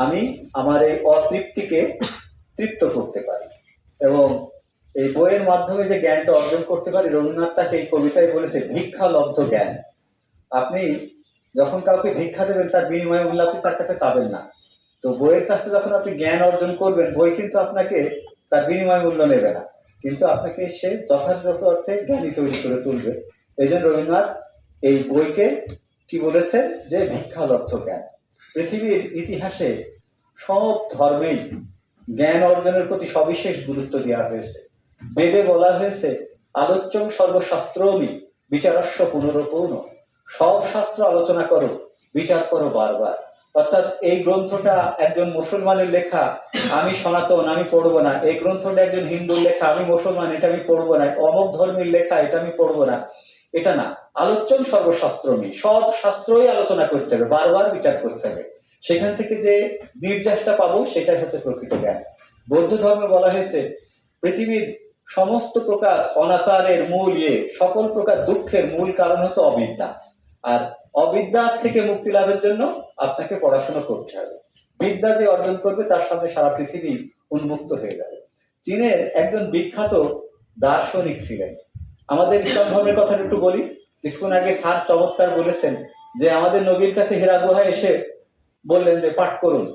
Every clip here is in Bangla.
আমি আমার এই অতৃপ্তিকে তৃপ্ত করতে পারি। এবং এই বইয়ের মাধ্যমে যে জ্ঞানটা অর্জন করতে পারি, রবীন্দ্রনাথ তাকে এই কবিতায় বলেছে ভিক্ষা লব্ধ জ্ঞান। আপনি যখন কাউকে ভিক্ষা দেবেন তার বিনিময়ে মূল্য আপনি তার কাছে চাবেন না। তো বইয়ের কাছ থেকে যখন আপনি জ্ঞান অর্জন করবেন, বই কিন্তু আপনাকে তার বিনিময় মূল্য নেবে না, কিন্তু আপনাকে সে যথাযথ অর্থে জ্ঞানী তৈরি করে তুলবে। এই জন্য রবীন্দ্রনাথ এই বইকে কি বলেছে, যে ভিক্ষালব্ধ জ্ঞান। পৃথিবীর ইতিহাসে সব ধর্মেই জ্ঞান অর্জনের প্রতি সবিশেষ গুরুত্ব দেওয়া হয়েছে। বেদে বলা হয়েছে আলোচ্যং সর্বশাস্ত্রমি বিচারস্য পুনরপৌন, সব শাস্ত্র আলোচনা করো, বিচার করো বারবার। অর্থাৎ এই গ্রন্থটা একজন মুসলমানের লেখা, আমি সনাতন, আমি পড়বো না। এই গ্রন্থটা একজন হিন্দুর লেখা, আমি মুসলমান, এটা আমি পড়বো না। অমুক ধর্মের লেখা, এটা আমি পড়বো না, এটা না। আলোচ্যং সর্বশাস্ত্রমি, সব শাস্ত্রই আলোচনা করতে হবে, বারবার বিচার করতে হবে। সেখান থেকে যে নির্যাসটা পাবো সেটাই হচ্ছে প্রকৃত জ্ঞান। বৌদ্ধ ধর্মে বলা হয়েছে পৃথিবীর সমস্ত প্রকার অনাচারের মূল সকল প্রকার দুঃখের মূল কারণ হচ্ছে অবিদ্যা। আর অবিদ্যা থেকে মুক্তি লাভের জন্য আপনাকে পড়াশোনা করতে হবে। বিদ্যা যে অর্জন করবে তার সামনে সারা পৃথিবী উন্মুক্ত হয়ে যাবে। চীনের একজন বিখ্যাত দার্শনিক ছিলেন। আমাদের ইসলাম ধর্মের কথা একটু বলি। কিছুক্ষণ আগে স্যার চমৎকার বলেছেন যে আমাদের নবীর কাছে হীরা গুহায় এসে বললেন যে পাঠ করুন,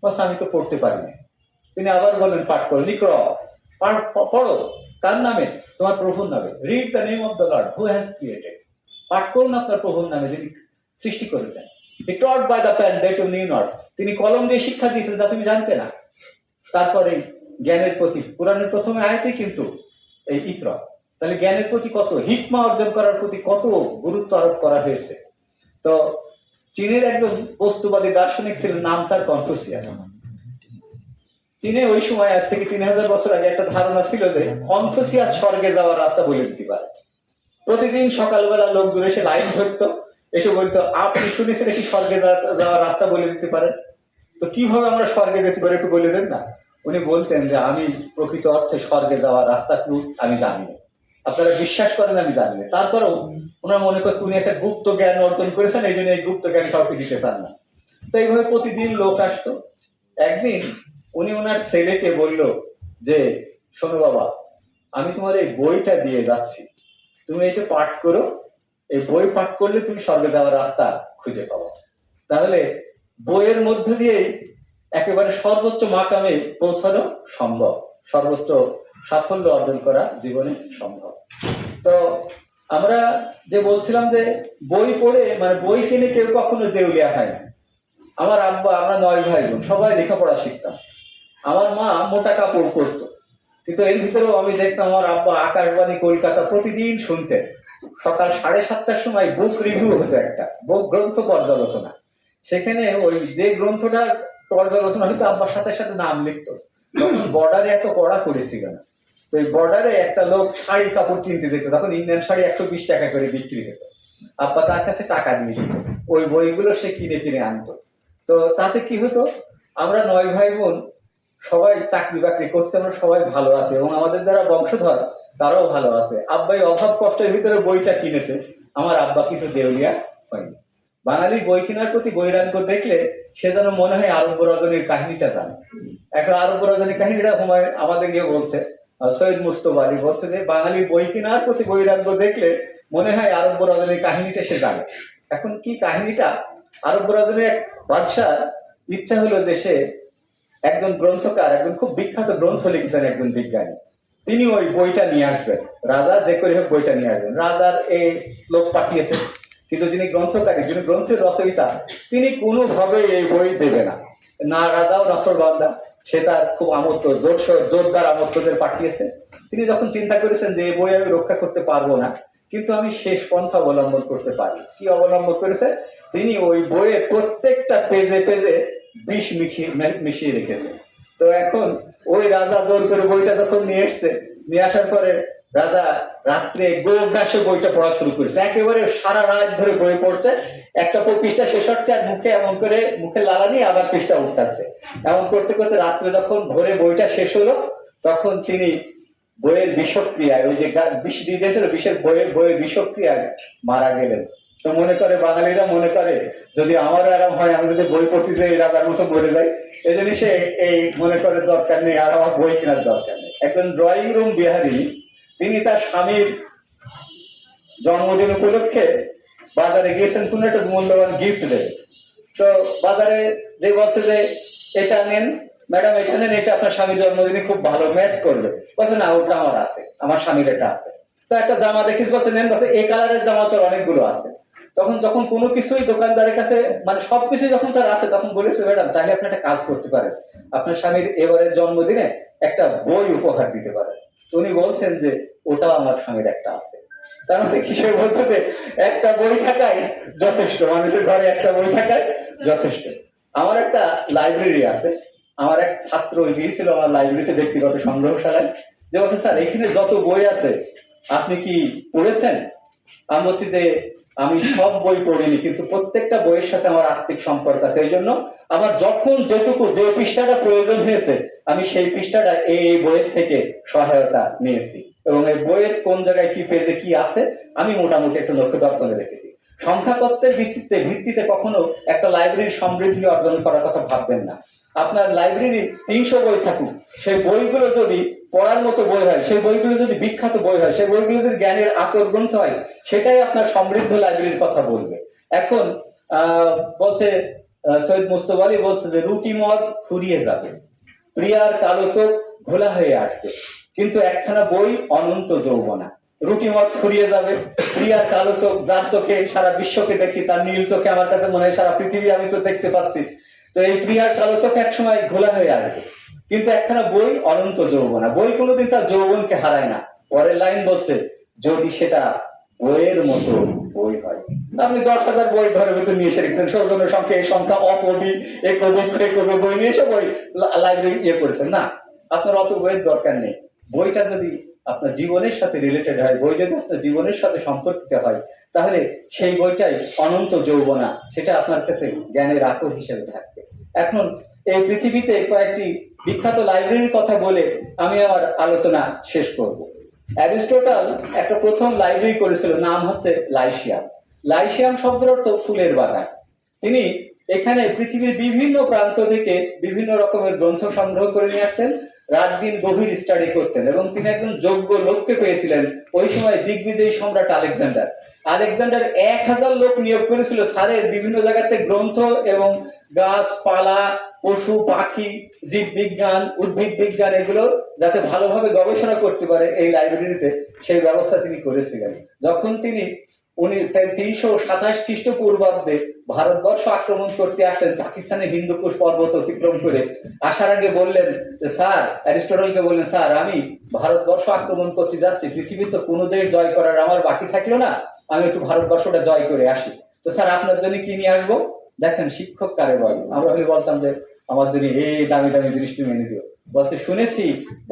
বাস আমি তো পড়তে পারি না। তিনি আবার বললেন পাঠ করুন, লিখ পড়ো, কার নামে? তোমার প্রভুর নামে। Read the name of the lord who has created. পাঠ করুন আপনার প্রভুর নামে, যিনি সৃষ্টি করেছেন। He taught by the pen that you knew not, তিনি কলম দিয়ে শিক্ষা দিয়েছেন যা তুমি জানতে না। তারপরে জ্ঞানের প্রতি কোরআনের প্রথমে আয়াতে কিন্তু এই ইকরা। তাহলে জ্ঞানের প্রতি কত, হিকমা অর্জন করার প্রতি কত গুরুত্ব আরোপ করা হয়েছে। তো চীনের একজন বস্তুবাদী দার্শনিক ছিলেন, নাম তার কনফুসিয়াস। চীনে ওই সময় আজ থেকে 3000 বছর আগে একটা ধারণা ছিল যে কনফুসিয়াস স্বর্গে যাওয়ার রাস্তা বলে দিতে পারে। প্রতিদিন সকালবেলা লোকজন এসে লাইন ধরতো, এসে বলতো আপনি শুনেছেন কি স্বর্গে যাওয়ার রাস্তা বলে দিতে পারেন? তো কিভাবে আমরা স্বর্গে যেতে পারি একটু বলে দেন না। উনি বলতেন যে আমি প্রকৃত অর্থে স্বর্গে যাওয়ার রাস্তা আমি জানি না, আপনারা বিশ্বাস করেন আমি জানি না, তারপরেও ওনারা মনে করেন উনি একটা গুপ্ত জ্ঞান অর্জন করেছেন, এই জন্য এই গুপ্ত জ্ঞান কাউকে দিতে চান না। তো এইভাবে প্রতিদিন লোক আসতো। একদিন উনি ওনার ছেলেকে বলল যে শোনো বাবা, আমি তোমার এই বইটা দিয়ে যাচ্ছি, তুমি এটা পাঠ করো, এই বই পাঠ করলে তুমি স্বর্গে যাওয়ার রাস্তা খুঁজে পাবো। তাহলে বইয়ের মধ্য দিয়েই একেবারে সর্বোচ্চ মাকামে পৌঁছানো সম্ভব, সর্বোচ্চ সাফল্য অর্জন করা জীবনে সম্ভব। তো আমরা যে বলছিলাম যে বই পড়ে, মানে বই কিনে কেউ কখনো দেউলিয়া হয় না। আমার আব্বা, আমরা 9 ভাই বোন, সবাই লেখাপড়া শিখতাম। আমার মা মোটা কাপড় পরতো, কিন্তু এর ভিতরেও আমি দেখতাম আমার আব্বা আকাশবাণী কলকাতা প্রতিদিন শুনতেন। সকাল 7:30টার সময় বুক রিভিউ হতো, একটা বুক গ্রন্থ পর্যালোচনা। সেখানে ওই যে গ্রন্থটার পর্যালোচনা হতো আব্বার সাথে সাথে নাম লিখতো। তখন বর্ডারে এত কড়া করেছিল না, তো এই বর্ডারে একটা লোক শাড়ি কাপড় কিনতে যেত, তখন ইন্ডিয়ান শাড়ি 120 টাকা করে বিক্রি হতো। আব্বা তার কাছে টাকা দিয়ে দিত, ওই বইগুলো সে কিনে কিনে আনতো। তো তাতে কি হতো, আমরা 9 ভাই বোন সবাই চাকরি বাকরি করছে, আমরা সবাই ভালো আছে, এবং আমাদের যারা বংশধর তারাও ভালো আছে। আব্বাই অভাব কষ্টের ভিতরে বইটা কিনেছে, আমার আব্বা কিন্তু দেউলিয়া হয়নি। বাঙালি বই কেনার প্রতি বৈরাগ্য দেখলে সে যেন মনে হয় আরব রজনীর কাহিনীটা জানে। একটা আরব রজনীর কাহিনীটা হুমায়ুন আমাদের গিয়ে বলছে, সৈয়দ মুস্তফা আলী বলছে যে বাঙালি বই কেনার প্রতি বৈরাগ্য দেখলে মনে হয় আরব রজনীর কাহিনীটা সে জানে। এখন কি কাহিনীটা, আরব রজনীর এক বাদশাহ ইচ্ছা হলো যে সে একজন গ্রন্থকার, একজন খুব বিখ্যাত গ্রন্থ লিখেছেন একজন বিজ্ঞানী, তিনি ওই বইটা নিয়ে আসবেন। রাজা যে করে হোক বইটা নিয়ে আসবেন। রাজার এই লোক পাঠিয়েছে, কিন্তু যিনি গ্রন্থকারী, যিনি গ্রন্থের রচয়িতা, তিনি কোনোভাবে এই বই দেবে না। না রাজাও নাসর বান্দা, সে তার খুব আমত্ত জোরদার আমত্তদের পাঠিয়েছে। তিনি যখন চিন্তা করেছেন যে এই বই আমি রক্ষা করতে পারবো না, কিন্তু আমি শেষ পন্থা অবলম্বন করতে পারি। কি অবলম্বন করেছে? তিনি ওই বইয়ের প্রত্যেকটা পেজে পেজে বিষ মিশিয়ে রেখেছে। তো এখন ওই রাজা জোর করে বইটা যখন নিয়ে এসছে, নিয়ে আসার পরে রাজা রাত্রে গোগ্রাসে বইটা পড়া শুরু করেছে, একেবারে সারা রাত ধরে বই পড়ছে। একটা পৃষ্ঠা শেষ হচ্ছে আর মুখে এমন করে মুখে লাগা নিয়ে আবার পৃষ্ঠা উল্টাচ্ছে। এমন করতে করতে রাত্রে যখন ভোরে বইটা শেষ হলো, তখন তিনি বইয়ের বিষক্রিয়ায়, ওই যে বিষ দিয়ে দিয়েছিল, বিষের বইয়ের বিষক্রিয়ায় মারা গেলেন। তো মনে করে বাঙালিরা মনে করে যদি আমারও আরাম হয়, আমি যদি বই পড়তে যাই রাজার মতো মরে যাই, এই জন্য সে এই মনে করে দরকার নেই, আর আমার বই কেনার দরকার নেই। একজন ড্রয়িং রুম বিহারী, তিনি তার স্বামীর জন্মদিন উপলক্ষে বাজারে গিয়েছেন কোন একটা মূল্যবান গিফট দেবে। তো বাজারে যে বলছে যে এটা নেন ম্যাডাম, এটা নেন, এটা আপনার স্বামীর জন্মদিনে খুব ভালো ম্যাচ করবে। বলছে না, ওটা আমার আছে, আমার স্বামীর এটা আছে। তো একটা জামা দেখিস, বলছে নেন, বলছে এই কালারের জামা তো অনেকগুলো আছে। তখন যখন কোনো কিছুই দোকানদারের কাছে মানে সবকিছু যখন তার আছে, তখন বলেছে ম্যাডাম তাহলে আপনি একটা কাজ করতে পারেন, আপনার স্বামীর এবারের জন্মদিনে একটা বই উপহার দিতে পারেন। উনি বলছেন যে ওটাও আমার স্বামীর একটা আছে। তার মানে কিশোর বলছে যে একটা বই থাকাই যথেষ্ট, মানুষের ঘরে একটা বই থাকাই যথেষ্ট। আমার একটা লাইব্রেরি আছে, আমার এক ছাত্র গিয়েছিল আমার লাইব্রেরিতে ব্যক্তিগত সংগ্রহশালায়, যে বলছে স্যার এখানে যত বই আছে আপনি কি পড়েছেন? আমি বলছি যে আমি সব বই পড়িনি, কিন্তু প্রত্যেকটা বইয়ের সাথে আমার আত্মিক সম্পর্ক আছে, এই জন্য আমার যখন যেটুকু যে পৃষ্ঠাটা প্রয়োজন হয়েছে আমি সেই পৃষ্ঠাটা এই বইয়ের থেকে সহায়তা নিয়েছি, এবং এই বইয়ের কোন জায়গায় কি পেজে কি আছে আমি মোটামুটি একটু লক্ষ্য দর্পণে রেখেছি। সংখ্যা তত্ত্বের ভিত্তিতে কখনো একটা লাইব্রেরির সমৃদ্ধি অর্জন করার কথা ভাববেন না। আপনার লাইব্রেরি 300 বই থাকুক, সেই বইগুলো যদি পড়ার মতো বই হয়, সেই বইগুলো যদি বিখ্যাত বই হয়, সেই বইগুলো যদি জ্ঞানের আকর গ্রন্থ হয়, সেটাই আপনার সমৃদ্ধ লাইব্রেরির কথা বলবে। এখন বলছে সৈয়দ মুস্তফা আলী বলছে যে রুটি মদ ফুরিয়ে যাবে, প্রিয়ার কালো চোখ ঘোলা হয়ে আসবে, কিন্তু একখানা বই অনন্ত যৌবনা। রুটি মদ ফুরিয়ে যাবে, প্রিয়ার কালো চোখ, যার চোখে সারা বিশ্বকে দেখি, তার নীল চোখে আমার কাছে মনে হয় সারা পৃথিবী আমি তো দেখতে পাচ্ছি। তো এই প্রিয়ার কালো চোখ একসময় ঘোলা হয়ে আসবে, কিন্তু একখানা বই অনন্ত যৌবনা। বই কোনোদিন তার যৌবনকে হারায় না। পরের লাইন বলছে যদি সেটা বইয়ের মতো বই হয়। আপনি 10,000 বই ঘরের ভিতরে নিয়ে এসে রেখেছেন, সৌজন্য সংখ্যা এই সংখ্যা, অকবি এ কবি বই নিয়ে এসে বই লাইব্রেরি ইয়ে করেছেন না। আপনার অত বইয়ের দরকার নেই। বইটা যদি আপনার জীবনের সাথে রিলেটেড হয়, বই যদি আপনার জীবনের সাথে সম্পর্কিত হয়, তাহলে সেই বইটাই অনন্ত যৌবনা, সেটা আপনার কাছে জ্ঞানের আকর হিসেবে থাকবে। এখন এই পৃথিবীতে কয়েকটি বিখ্যাত লাইব্রেরির কথা বলে আমি আমার আলোচনা শেষ করব। অ্যারিস্টটল একটা প্রথম লাইব্রেরি করেছিল, নাম হচ্ছে লাইসিয়াম। লাইসিয়াম শব্দের অর্থ ফুলের বাগান। তিনি এখানে পৃথিবীর বিভিন্ন প্রান্ত থেকে বিভিন্ন রকমের গ্রন্থ সংগ্রহ করে নিয়ে আসতেন, রাত দিন গভীর স্টাডি করতেন, এবং তিনি একজন যোগ্য লোককে পেয়েছিলেন। ওই সময় দিগ্বিজয়ী সম্রাট আলেকজান্ডার 1000 লোক নিয়োগ করেছিল স্যারের বিভিন্ন জায়গাতে গ্রন্থ এবং গাছপালা, পশু পাখি, জীব বিজ্ঞান, উদ্ভিদ বিজ্ঞান এগুলো যাতে ভালোভাবে গবেষণা করতে পারে এই লাইব্রেরিতে, সেই ব্যবস্থা তিনি করেছিলেন। যখন তিনি 327 খ্রিস্টপূর্বাব্দে ভারতবর্ষ আক্রমণ করতে আসলেন, পাকিস্তানের হিন্দুকুশ পর্বত অতিক্রম করে আসার আগে বললেন যে স্যার, অ্যারিস্টটলকে বললেন স্যার আমি ভারতবর্ষ আক্রমণ করতে যাচ্ছি, পৃথিবীর তো কোনো দেশ জয় করার আমার বাকি থাকলো না, আমি একটু ভারতবর্ষটা জয় করে আসি, তো স্যার আপনার জন্য কি নিয়ে আসবো? দেখেন শিক্ষক কারে বল, আমরা হলে বলতাম যে আমার জন্য এই দামি দামি দৃষ্টি মেনে দিও। বলছে শুনেছি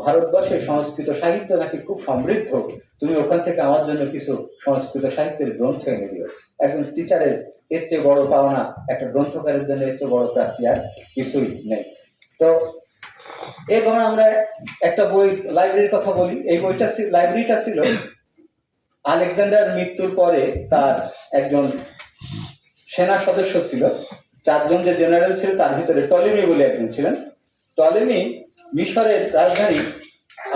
ভারতবর্ষের সংস্কৃত সাহিত্য নাকি খুব সমৃদ্ধ, তুমি ওখান থেকে আমার জন্য কিছু সংস্কৃত সাহিত্যের গ্রন্থ এনে দিও। একজন টিচারের এর চেয়ে বড় পাওনা, একটা গ্রন্থকারের জন্য এর চেয়ে বড় প্রাপ্তি আর কিছুই নেই। তো এবার আমরা একটা বই লাইব্রেরির কথা বলি। এই বইটা লাইব্রেরিটা ছিল আলেকজান্ডার মৃত্যুর পরে তার একজন সেনা সদস্য ছিল, 4 জন যে জেনারেল ছিল তার ভিতরে টলেমি বলে একজন ছিলেন। টলেমি মিশরের রাজধানী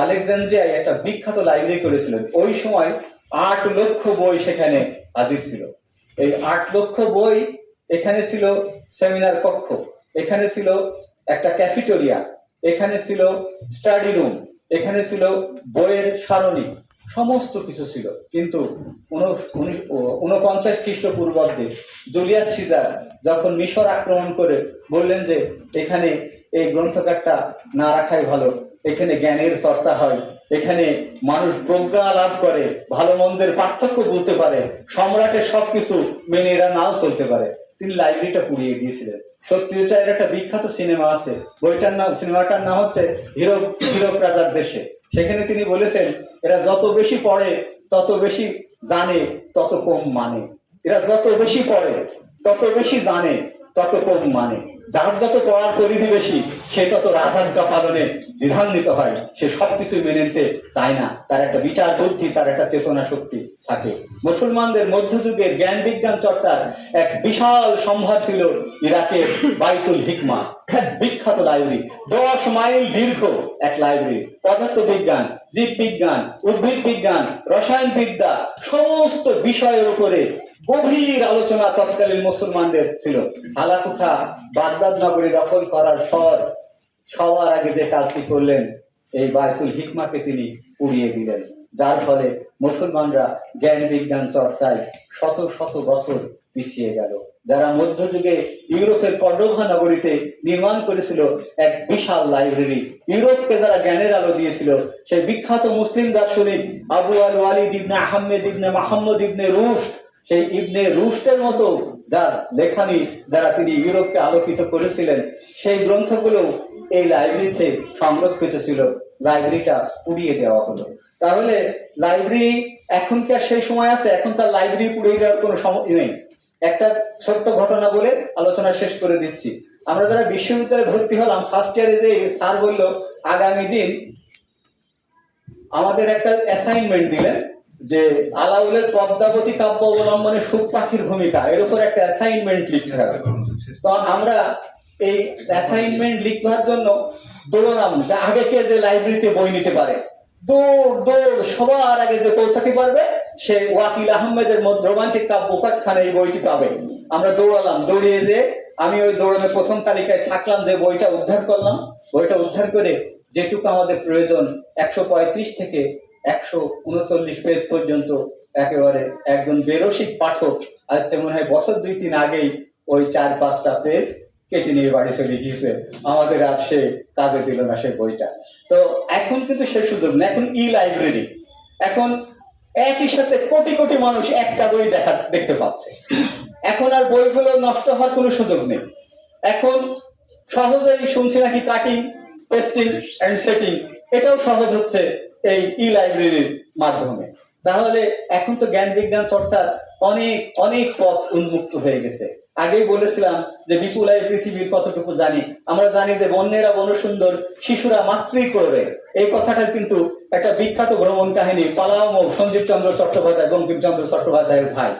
আলেকজান্দ্রিয়ায় একটা বিখ্যাত লাইব্রেরি করেছিলেন। ওই সময় 8 লক্ষ বই সেখানে হাজির ছিল। এই 8 লক্ষ বই, এখানে ছিল সেমিনার কক্ষ, এখানে ছিল একটা ক্যাফেটেরিয়া, এখানে ছিল স্টাডি রুম, এখানে ছিল বইয়ের সারণী, সমস্ত কিছু ছিল। কিন্তু 49 খ্রিস্টপূর্বাব্দে জুলিয়াস সিজার যখন মিশর আক্রমণ করে বললেন যে এখানে এই গ্রন্থকারটা না রাখাই ভালো, এখানে জ্ঞানের চর্চা হয়, এখানে মানুষ প্রজ্ঞা লাভ করে, ভালো মন্দের পার্থক্য বুঝতে পারে, সম্রাটের সবকিছু মেনে এরা নাও চলতে পারে, তিনি লাইব্রেরিটা পুড়িয়ে দিয়েছিলেন। সত্যজিৎ রায়ের একটা বিখ্যাত সিনেমা আছে, সিনেমাটার নাম হচ্ছে হীরক রাজার দেশে। সেখানে তিনি বলেছেন এরা যত বেশি পড়ে তত বেশি জানে, তত কম মানে। এরা যত বেশি পড়ে তত বেশি জানে, তত কম মানে। যার যত পড়ার পরিধি বেশি সে তত রাজাজ্ঞা পালনে দ্বিধান্বিত হয়, সে সবকিছু মেনে নিতে চায় না, তার একটা বিচার বুদ্ধি, তার একটা চেতনা শক্তি থাকে। মুসলমানদের মধ্যযুগের জ্ঞান বিজ্ঞান চর্চার এক বিশাল সম্ভার ছিল ইরাকের বাইতুল হিকমা, এক বিখ্যাত লাইব্রেরি, 10 মাইল দীর্ঘ এক লাইব্রেরি। পদার্থ বিজ্ঞান, জীব বিজ্ঞান, উদ্ভিদ বিজ্ঞান, রসায়ন বিদ্যা, সমস্ত বিষয়ের উপরে গভীর আলোচনা তৎকালীন মুসলমানদের ছিল। হালাকুঠা বাগদাদ নগরী দখল করার পর সবার আগে যে কাজটি করলেন, এই বায়তুল হিকমাকে তিনি উড়িয়ে দিলেন, যার ফলে মুসলমানরা জ্ঞান বিজ্ঞান চর্চায় শত শত বছর পিছিয়ে গেল। যারা মধ্যযুগে ইউরোপের কর্ডোভা নগরীতে নির্মাণ করেছিল এক বিশাল লাইব্রেরি, ইউরোপকে যারা জ্ঞানের আলো দিয়েছিল, সেই বিখ্যাত মুসলিম দার্শনিক আবু আল ওয়ালিদ ইবনে আহমেদ ইবনে মুহাম্মদ ইবনে রুশদ, সেই ইবনে রুশদের মতো যার লেখানি দ্বারা তিনি ইউরোপকে আলোকিত করেছিলেন, সেই গ্রন্থগুলো এই লাইব্রেরিতে সংরক্ষিত ছিল। লাইব্রেরিটা পুড়িয়ে দেওয়া হলো। তাহলে লাইব্রেরি এখন কি আর সেই সময় আছে? এখন তার লাইব্রেরি পুড়িয়ে দেওয়ার কোনো সময় নেই। একটা ছোট্ট ঘটনা বলে আলোচনা শেষ করে দিচ্ছি। আমরা যারা বিশ্ববিদ্যালয়ে ভর্তি হলাম, ফার্স্ট ইয়ারে যে স্যার বলল আগামী দিন আমাদের একটা অ্যাসাইনমেন্ট দিলেন যে আলাউলের পদ্মাবতী কাব্য অবলম্বনে সুখ পাখির ভূমিকা, এর উপর একটা অ্যাসাইনমেন্ট লিখতে হবে। তো আমরা এই অ্যাসাইনমেন্ট লিখবার জন্য দৌড়ালাম, আগে কে যে লাইব্রেরিতে বই নিতে পারে, দৌড় দৌড়, সবার আগে যে পৌঁছাতে পারবে সে ওয়াকিল আহমেদের রোমান্টিক কাব্য উপাখ্যানে এই বইটি পাবে। আমরা দৌড়ালাম, দৌড়িয়ে যে আমি ওই দৌড়ানোর প্রথম তালিকায় থাকলাম, যে বইটা উদ্ধার করলাম। বইটা উদ্ধার করে যেটুকু আমাদের প্রয়োজন 135 থেকে 139 পেজ পর্যন্ত একেবারে একজন বেরসিক পাঠক আজ তো মনে হয় বছর 2-3 আগেই ওই 4-5টা পেজ কেটে নিয়ে বাড়ি চলে গিয়েছে। আমাদের আর সে কাজে দিল না সে বইটা। তো এখন কিন্তু সে সুযোগ না, এখন ই লাইব্রেরি, এখন একই সাথে কোটি কোটি মানুষ একটা বই দেখতে পাচ্ছে। এখন আর বইগুলো নষ্ট হওয়ার কোনো সুযোগ নেই। এখন সহজেই শুনছি নাকি কাটিং, পেস্টিং এন্ড সেটিং, এটাও সহজ হচ্ছে এই ই লাইব্রেরির মাধ্যমে। তাহলে এখন তো জ্ঞান বিজ্ঞান চর্চার অনেক অনেক পথ উন্মুক্ত হয়ে গেছে। আগেই বলেছিলাম যে বিপুল পৃথিবীর কতটুকু জানি। আমরা জানি যে বন্যেরা বনসুন্দর, শিশুরা মাতৃ করবে, এই কথাটা কিন্তু একটা বিখ্যাত ভ্রমণ কাহিনী, পালাও সঞ্জীব চন্দ্র চট্টোপাধ্যায়, বঙ্কিমচন্দ্র চট্টোপাধ্যায়ের ভাই।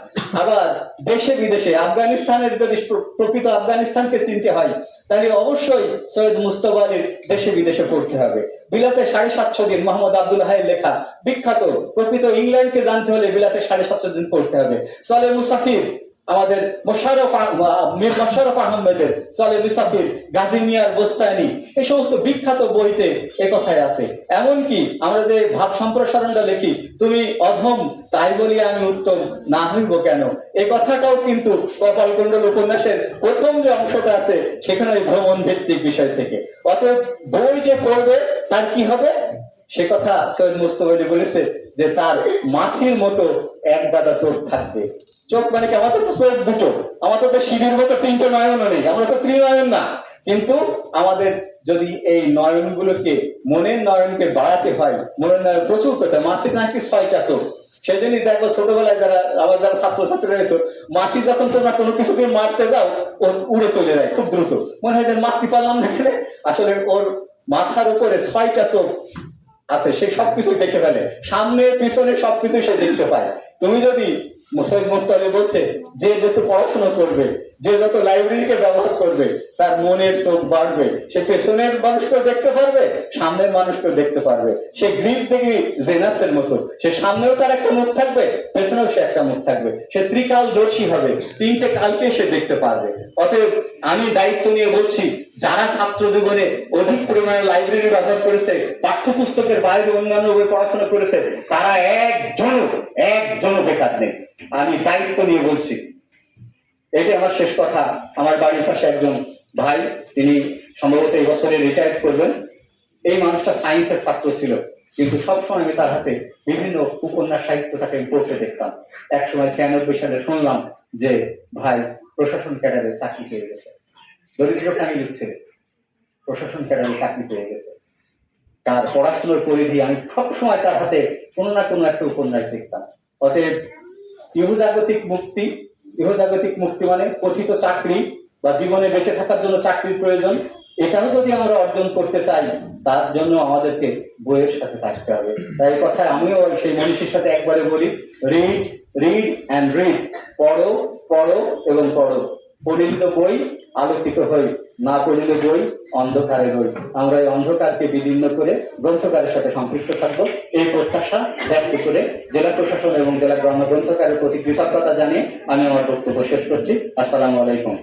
আবার দেশে বিদেশে আফগানিস্তানের, যদি প্রকৃত আফগানিস্তানকে চিনতে হয় তাহলে অবশ্যই সৈয়দ মুস্তফা আলীর দেশে বিদেশে পড়তে হবে। বিলাতে 750 দিন, মোহাম্মদ আব্দুল হাইয়ের লেখা বিখ্যাত। প্রকৃত ইংল্যান্ডকে জানতে হলে বিলাতে 750 দিন পড়তে হবে। সলে মুসাফির, আমাদের মীর মোশাররফ আহমেদের সলে মুসাফির, গাজী মিয়ার বোস্তানি, এই সমস্ত বিখ্যাত বইতে এ কথাই আছে। এমনকি আমরা যে ভাব সম্প্রসারণটা লিখি, তুমি অধম তাই বলি আমি উত্তম না হইব কেন, এই কথাটাও কিন্তু কপালকুণ্ডল উপন্যাসের প্রথম যে অংশটা আছে সেখানে ওই ভ্রমণ ভিত্তিক বিষয় থেকে। অতএব বই যে পড়বে তার কি হবে সে কথা সৈয়দ মুস্তফা আলী বলেছে যে তার মাছির মতো এক গাদা চোখ থাকবে। চোখ মানে কি? আমাদের তো চোখ দুটো, আমাদের তো সিঁড়ির মতো 3টে নয়নও নেই, আমরা তো ত্রিনয়ন না। কিন্তু আমাদের যদি এই নয়নগুলোকে, মনের নয়নকে বাড়াতে হয়, মনের নয়ন প্রচুর করতে, মাছির নাকি 6টা চোখ। সেই জন্যই দেখবো ছোটবেলায় যারা আবার যারা ছাত্রছাত্রী রয়েছে, মাছি যখন তোমরা কোনো কিছুকে মারতে যাও ও উড়ে চলে যায় খুব দ্রুত, মনে হয় যে মারতে পারলাম না খেলে। আসলে ওর মাথার উপরে 6টা চোখ আছে, সে সবকিছু দেখে ফেলে, সামনে পিছনে সবকিছু সে দেখতে পায়। তুমি যদি সৈয়দ মুস্তফা আলী বলছে যে যত পড়াশোনা করবে, যে যত লাইব্রেরিকে ব্যবহার করবে, তার মনের চোখ বাড়বে, সে পেছনের মানুষকেও দেখতে পারবে, সামনের মানুষকেও দেখতে পারবে। সে গ্রিক দেখবি জেনাসের মতো, সে সামনেও তার একটা মুখ থাকবে, পেছনেও সে একটা মুখ থাকবে, সে ত্রিকালদর্শী হবে, 3টে কালকে সে দেখতে পারবে। অতএব আমি দায়িত্ব নিয়ে বলছি, যারা ছাত্র জীবনে অধিক পরিমাণে লাইব্রেরি ব্যবহার করেছে, পাঠ্যপুস্তকের বাইরে অন্যান্য বই পড়াশোনা করেছে, তারা একজনও বেকার নেই। আমি দায়িত্ব নিয়ে বলছি। এটি আমার শেষ কথা। আমার বাড়ির পাশে একজন ভাই, তিনি সম্ভবত এই বছরে রিটায়ার করবেন। এই মানুষটা সায়েন্সের ছাত্র ছিল, কিন্তু সবসময় আমি তার হাতে বিভিন্ন উপন্যাস সাহিত্য তাকে পড়তে দেখতাম। একসময় 96 সালে শুনলাম যে ভাই প্রশাসন ক্যাডারে চাকরি পেয়ে গেছে, দরিদ্র ফ্যামিলির ছেলে, প্রশাসন ক্যাডারে চাকরি পেয়ে গেছে। তার পড়াশোনার পরিধি, আমি সবসময় তার হাতে কোনো না কোনো একটা উপন্যাস দেখতাম। অতএব ইহজাগতিক মুক্তি মানে কথিত চাকরি, বা জীবনে বেঁচে থাকার জন্য চাকরির প্রয়োজন, এটাও যদি আমরা অর্জন করতে চাই তার জন্য আমাদেরকে বইয়ের সাথে থাকতে হবে। তাই এই কথায় আমিও সেই মনীষীর সাথে একবারে বলি, রিড রিড অ্যান্ড রিড, পড়ো পড়ো এবং পড়ো, পড়িল বই আলোকিত হই, না পড়িল বই অন্ধকারে রই। আমরা এই অন্ধকারকে বিদীর্ণ করে গ্রন্থকারের সাথে সম্পৃক্ত থাকবো, এই প্রত্যাশা ব্যক্ত করে জেলা প্রশাসন এবং জেলা গ্রন্থকারের প্রতি কৃতজ্ঞতা জানিয়ে আমি আমার বক্তব্য শেষ করছি। আসসালামু আলাইকুম।